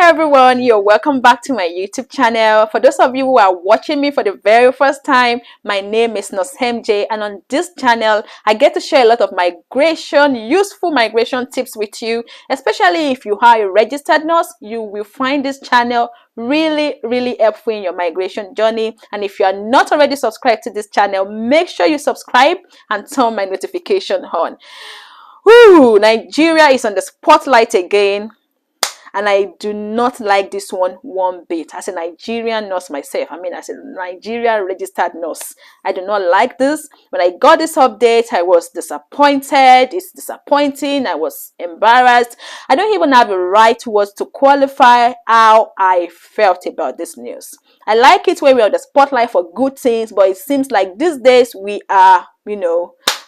everyone, you're welcome back to my YouTube channel. For those of you who are watching me for the very first time, my name is NMC, and on this channel I get to share a lot of useful migration tips with you. Especially if you are a registered nurse, you will find this channel really helpful in your migration journey. And if you are not already subscribed to this channel, make sure you subscribe and turn my notification on. Nigeria is on the spotlight again, and I do not like this one bit. As a Nigerian nurse myself, as a Nigerian registered nurse, I do not like this. When I got this update, I was disappointed. It's disappointing. I was embarrassed. I don't even have the right words to qualify how I felt about this news. I like it when we're on the spotlight for good things, but it seems like these days we are,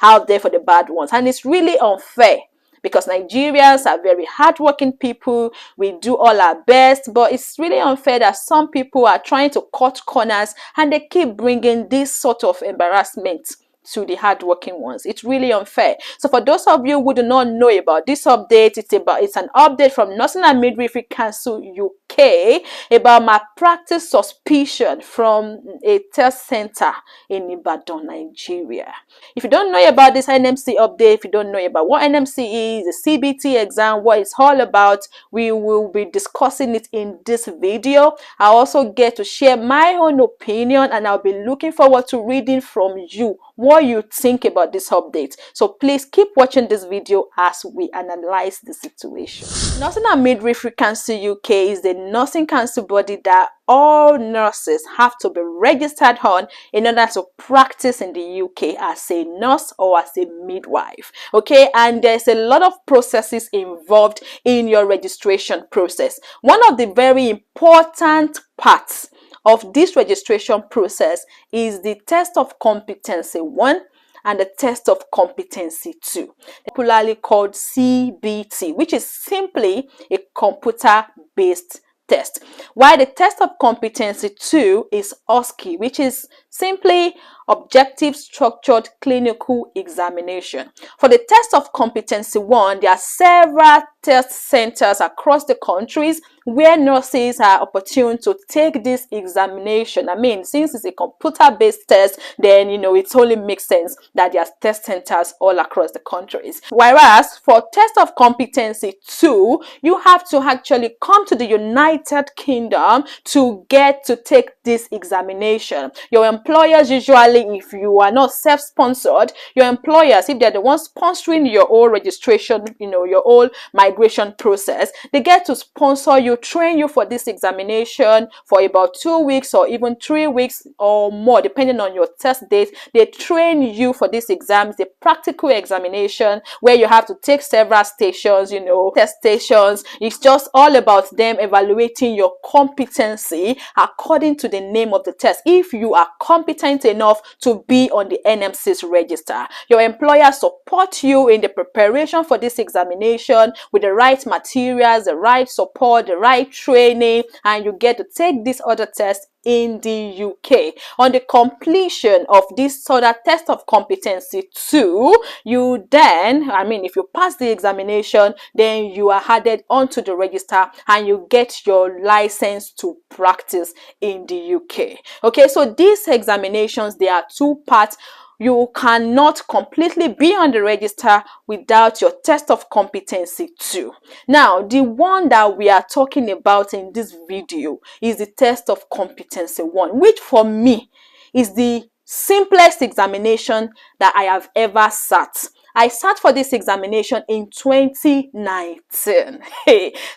out there for the bad ones. And it's really unfair, because Nigerians are very hardworking people. We do all our best, but it's really unfair that some people are trying to cut corners and they keep bringing this sort of embarrassment to the hardworking ones. It's really unfair. So for those of you who do not know about this update, it's an update from Nursing and Midwifery Council UK about malpractice suspicion from a test center in Ibadan, Nigeria. If you don't know about this NMC update, if you don't know about what NMC is, the CBT exam, what it's all about, we will be discussing it in this video. I also get to share my own opinion, and I'll be looking forward to reading from you what you think about this update. So please keep watching this video as we analyze the situation. Nursing and Midwifery Council UK is the nursing council body that all nurses have to be registered on in order to practice in the UK as a nurse or as a midwife. Okay, and there's a lot of processes involved in your registration process. One of the very important parts of this registration process is the test of competency 1 and the test of competency 2, popularly called CBT, which is simply a computer-based test, while the test of competency 2 is OSCE, which is simply objective structured clinical examination. For the test of competency 1, there are several test centers across the countries where nurses are opportune to take this examination. Since it's a computer-based test, then it only makes sense that there are test centers all across the countries. Whereas for test of competency 2, you have to actually come to the United Kingdom to get to take this examination. Your employers, usually if you are not self-sponsored, your employers, if they're the ones sponsoring your whole registration, your whole migration process, they get to sponsor you, train you for this examination for about 2 weeks or even 3 weeks or more, depending on your test date. They train you for these exams, the practical examination, where you have to take several stations, test stations. It's just all about them evaluating your competency according to the name of the test. If you are competent enough to be on the NMC's register, your employer support you in the preparation for this examination with the right materials, the right support, the right training, and you get to take this other test in the UK. On the completion of this other test of competency 2, you then, if you pass the examination, then you are added onto the register and you get your license to practice in the UK. Okay, so these examinations, there are 2 parts. You cannot completely be on the register without your test of competency 2. Now, the one that we are talking about in this video is the test of competency 1, which for me is the simplest examination that I have ever sat. I sat for this examination in 2019.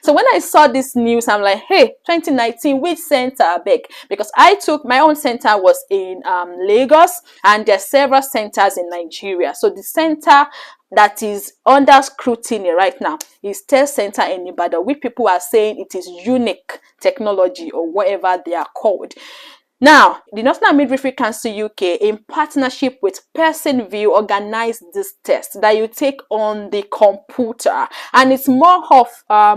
So when I saw this news, I'm like, 2019, which center, I beg? Because I took my own center was in Lagos, and there are several centers in Nigeria. So the center that is under scrutiny right now is test center in Ibadan, which people are saying it is unique technology or whatever they are called. Now, the Nursing and Midwifery Council UK, in partnership with Person View, organized this test that you take on the computer, and it's more of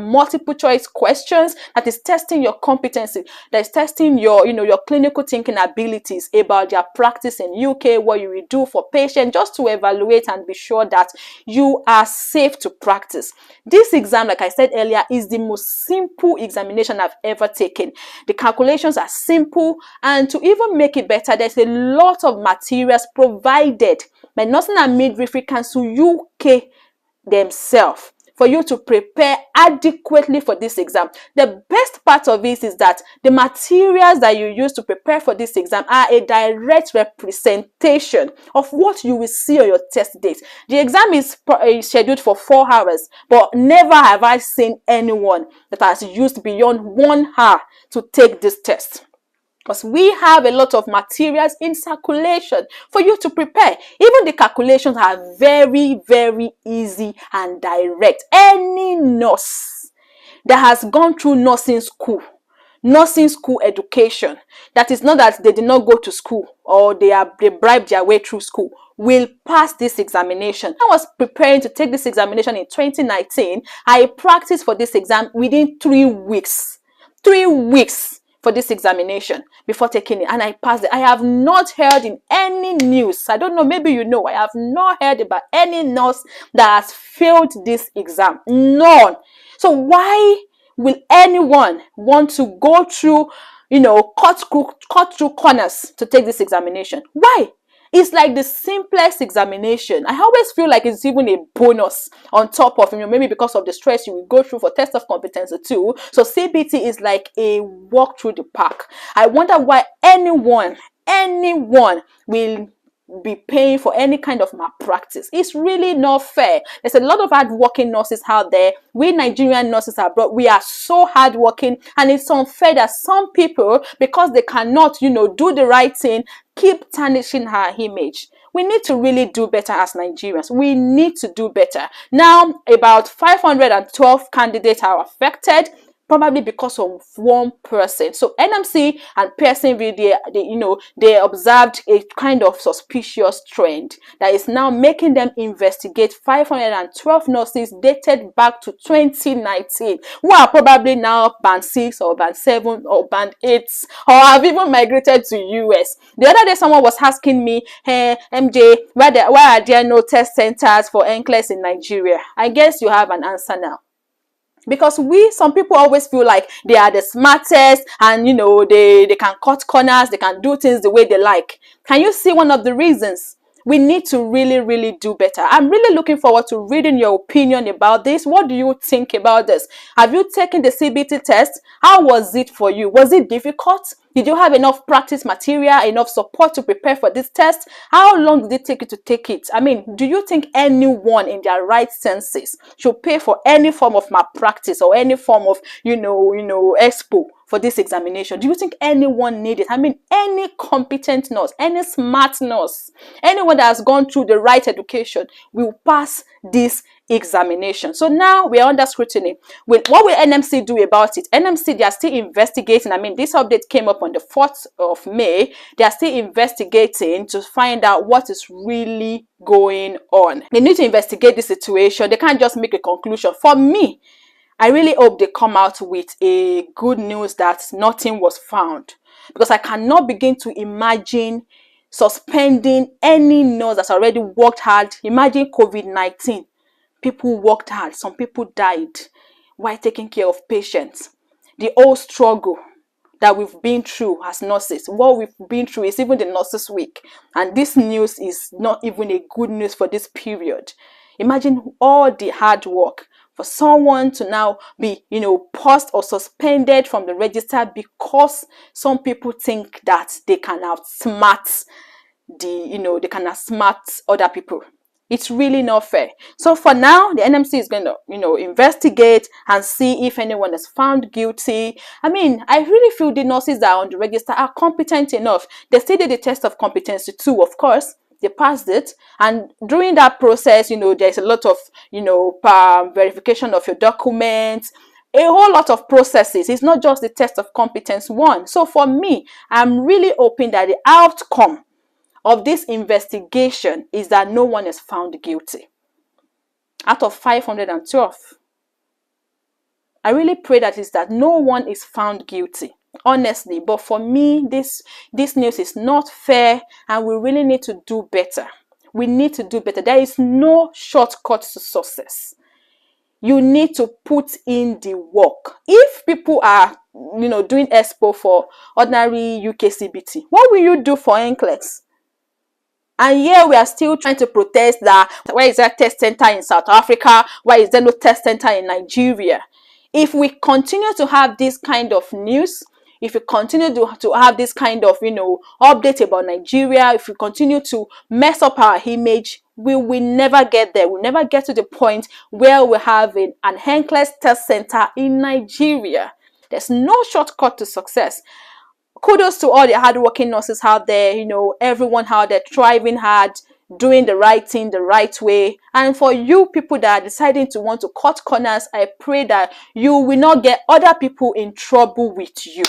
multiple choice questions that is testing your competency, that is testing your, your clinical thinking abilities about their practice in UK, what you will do for patients, just to evaluate and be sure that you are safe to practice. This exam, like I said earlier, is the most simple examination I've ever taken. The calculations are simple, and to even make it better, there's a lot of materials provided by Nursing and Midwifery Council UK themselves for you to prepare adequately for this exam. The best part of it is that the materials that you use to prepare for this exam are a direct representation of what you will see on your test date. The exam is scheduled for 4 hours, but never have I seen anyone that has used beyond 1 hour to take this test, because we have a lot of materials in circulation for you to prepare. Even the calculations are very, very easy and direct. Any nurse that has gone through nursing school education, that is not that they did not go to school or they bribed their way through school, will pass this examination. I was preparing to take this examination in 2019. I practiced for this exam within 3 weeks. 3 weeks for this examination before taking it, and I passed it. I have not heard in any news, I don't know, maybe you know, I have not heard about any nurse that has failed this exam. None. So why will anyone want to go through, cut through corners to take this examination? Why? It's like the simplest examination. I always feel like it's even a bonus on top of, maybe because of the stress you will go through for test of competency too. So CBT is like a walk through the park. I wonder why anyone will be paying for any kind of malpractice. It's really not fair. There's a lot of hardworking nurses out there. We Nigerian nurses abroad, we are so hardworking, and it's unfair that some people, because they cannot, do the right thing, keep tarnishing her image. We need to really do better as Nigerians. We need to do better. Now, about 512 candidates are affected, probably because of one person. So NMC and Pearson, they observed a kind of suspicious trend that is now making them investigate 512 nurses dated back to 2019, who are probably now band 6 or band 7 or band 8, or have even migrated to US. The other day, someone was asking me, hey, MJ, why are there no test centers for NCLEX in Nigeria? I guess you have an answer now. Because some people always feel like they are the smartest, and they can cut corners, they can do things the way they like. Can you see one of the reasons? We need to really, really do better. I'm really looking forward to reading your opinion about this. What do you think about this? Have you taken the CBT test? How was it for you? Was it difficult? Did you have enough practice material, enough support to prepare for this test? How long did it take you to take it? I mean, do you think anyone in their right senses should pay for any form of malpractice or any form of, expo for this examination? Do you think anyone needs it? I mean, any competent nurse, any smart nurse, anyone that has gone through the right education will pass this examination. So now we are under scrutiny. What will NMC do about it? NMC, they are still investigating. I mean, this update came up on the 4th of May. They are still investigating to find out what is really going on. They need to investigate the situation. They can't just make a conclusion. For me, I really hope they come out with a good news that nothing was found, because I cannot begin to imagine suspending any nurse that's already worked hard. Imagine COVID-19. People worked hard. Some people died while taking care of patients. The whole struggle that we've been through as nurses, what we've been through is even the Nurses Week. And this news is not even a good news for this period. Imagine all the hard work for someone to now be, paused or suspended from the register because some people think that they can outsmart they can outsmart other people. It's really not fair. So for now, the NMC is going to, investigate and see if anyone is found guilty. I mean, I really feel the nurses that are on the register are competent enough. They still did the test of competency too, of course. They passed it, and during that process, there's a lot of, verification of your documents, a whole lot of processes. It's not just the test of competence one. So for me, I'm really hoping that the outcome of this investigation is that no one is found guilty out of 512. I really pray that no one is found guilty, honestly. But for me, this news is not fair, and we really need to do better. We need to do better. There is no shortcut to success. You need to put in the work. If people are, doing expo for ordinary UKCBT, what will you do for NCLEX? And here we are still trying to protest that why is there a test center in South Africa? Why is there no test center in Nigeria? If we continue to have this kind of news, if we continue to have this kind of, update about Nigeria, if we continue to mess up our image, we will never get there. We'll never get to the point where we have an NCLEX test center in Nigeria. There's no shortcut to success. Kudos to all the hardworking nurses out there, everyone out there thriving hard, doing the right thing the right way. And for you people that are deciding to want to cut corners, I pray that you will not get other people in trouble with you.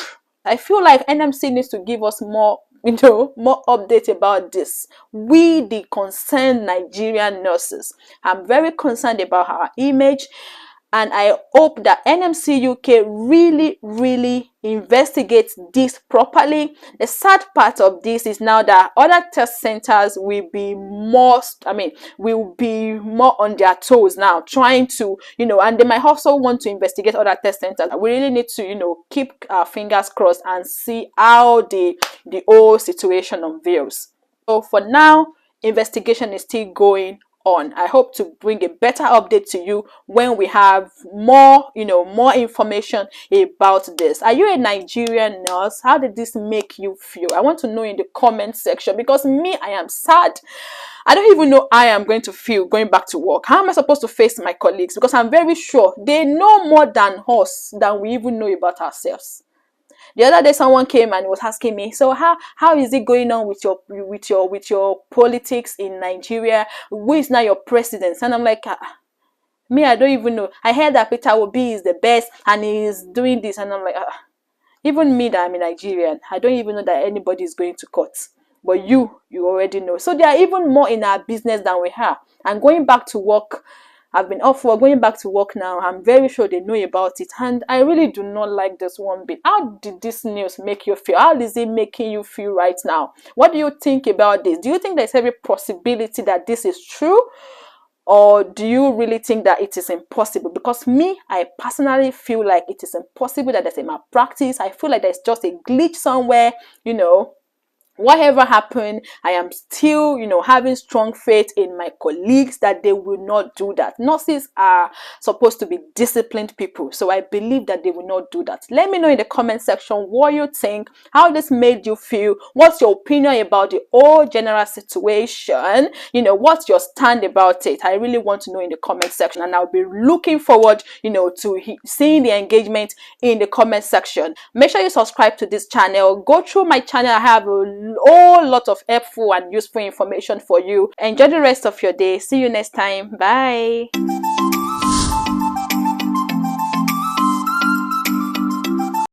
I feel like NMC needs to give us more update about this. We, the concerned Nigerian nurses, I'm very concerned about our image. And I hope that NMC UK really investigates this properly. The sad part of this is now that other test centers will be more on their toes now, trying to, and they might also want to investigate other test centers. We really need to, keep our fingers crossed and see how the whole situation unveils. So for now, investigation is still going on. I hope to bring a better update to you when we have more information about this. Are you a Nigerian nurse? How did this make you feel? I want to know in the comment section, because me, I am sad. I don't even know how I am going to feel going back to work. How am I supposed to face my colleagues? Because I'm very sure they know more than us than we even know about ourselves. The other day, someone came and was asking me, so how is it going on with your politics in Nigeria? Who is now your president? And I'm like, me, I don't even know. I heard that Peter Obi is the best and he is doing this, and I'm like, even me that I'm a Nigerian, I don't even know that anybody is going to court. But you already know. So they are even more in our business than we are. And going back to work, I've been off for going back to work now. I'm very sure they know about it, and I really do not like this one bit. How did this news make you feel? How is it making you feel right now? What do you think about this? Do you think there's every possibility that this is true, or do you really think that it is impossible? Because me, I personally feel like it is impossible, that there's a malpractice. I feel like there's just a glitch somewhere, Whatever happened, I am still, having strong faith in my colleagues that they will not do that. Nurses are supposed to be disciplined people, so I believe that they will not do that. Let me know in the comment section what you think, how this made you feel, what's your opinion about the whole general situation, what's your stand about it. I really want to know in the comment section, and I'll be looking forward, to seeing the engagement in the comment section. Make sure you subscribe to this channel. Go through my channel. I have a whole lot of helpful and useful information for you. Enjoy the rest of your day. See you next time. Bye.